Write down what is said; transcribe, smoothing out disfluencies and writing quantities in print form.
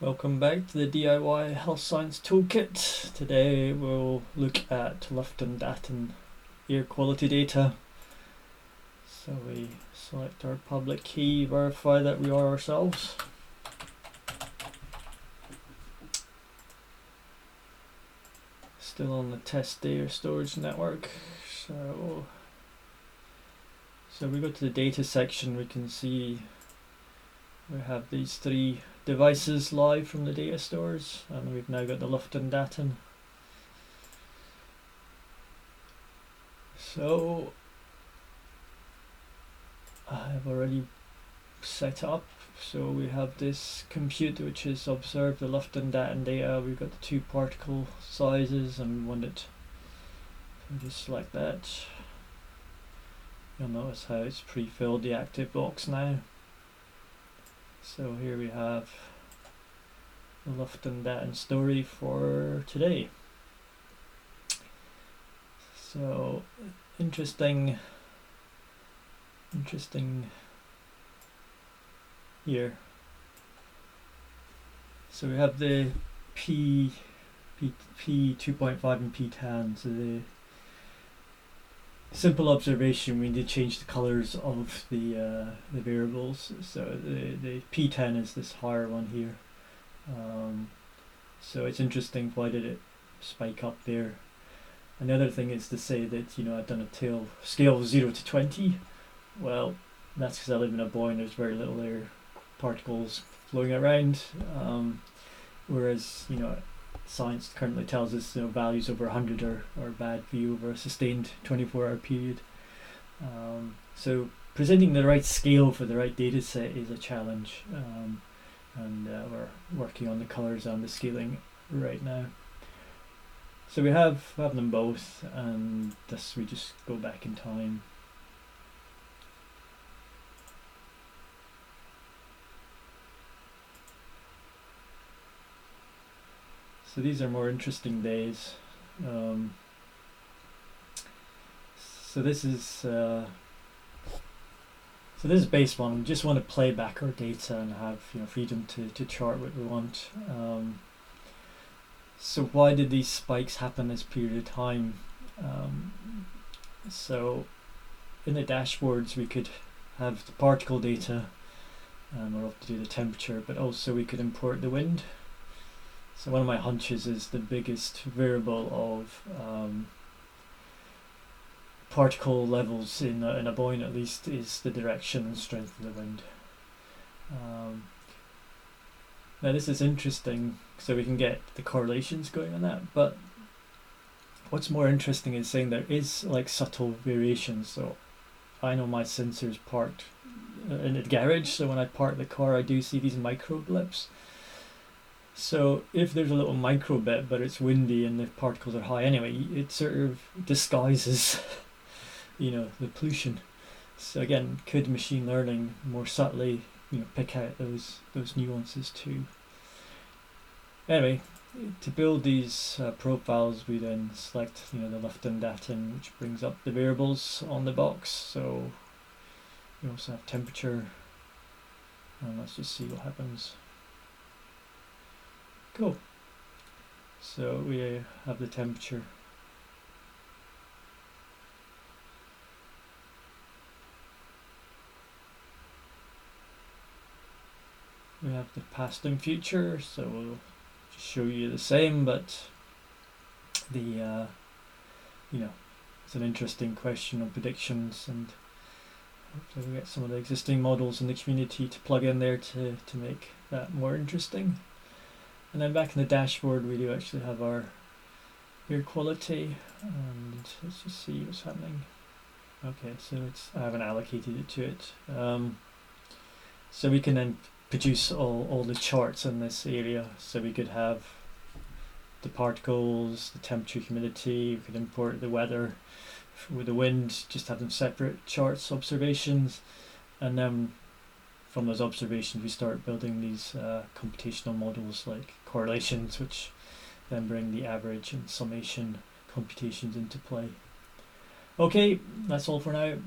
Welcome back to the DIY Health Science Toolkit. Today we'll look at Luftdaten air quality data. So we select our public key, verify that we are ourselves. Still on the test data storage network. So we go to the data section, we can see we have these three devices live from the data stores, and we've now got the Luftdaten. So I have already set up, so we have this compute which has observed the Luftdaten data. We've got the two particle sizes and we want it, so just select that. You'll notice how it's pre-filled the active box now. So here we have the Luftdaten story for today. So interesting here. So we have the P 2.5 and P tan. So the simple observation, we need to change the colors of the variables. So the P10 is this higher one here. So it's interesting, why did it spike up there? Another thing is to say that, I've done a scale of 0 to 20. Well, that's because I live in a buoy and there's very little air particles flowing around. Whereas, science currently tells us values over 100 are bad for you over a sustained 24-hour period. So presenting the right scale for the right data set is a challenge, and we're working on the colors and the scaling right now. So we have them both, and this we just go back in time. So these are more interesting days. So this is base one. We just want to play back our data and have freedom to chart what we want. So why did these spikes happen this period of time? So in the dashboards we could have the particle data, and we'll have to do the temperature, but also we could import the wind. So one of my hunches is the biggest variable of particle levels in a buoy, at least, is the direction and strength of the wind. Now this is interesting, so we can get the correlations going on that, but what's more interesting is saying there is like subtle variations. So I know my sensor's parked in the garage, so when I park the car I do see these micro blips. So if there's a little micro bit but it's windy and the particles are high anyway, it sort of disguises the pollution. So again, could machine learning more subtly pick out those nuances too? Anyway, to build these profiles, we then select the Luftdaten, which brings up the variables on the box. So we also have temperature, and let's just see what happens. Cool. So we have the temperature. We have the past and future, so we'll just show you the same, but the it's an interesting question of predictions, and hopefully we get some of the existing models in the community to plug in there to make that more interesting. And then back in the dashboard we do actually have our air quality, and let's just see what's happening. Okay, so I haven't allocated it to it. So we can then produce all the charts in this area. So we could have the particles, the temperature, humidity. We could import the weather with the wind, just have them separate charts, observations, and then from those observations we start building these computational models like correlations, which then bring the average and summation computations into play. Okay, that's all for now.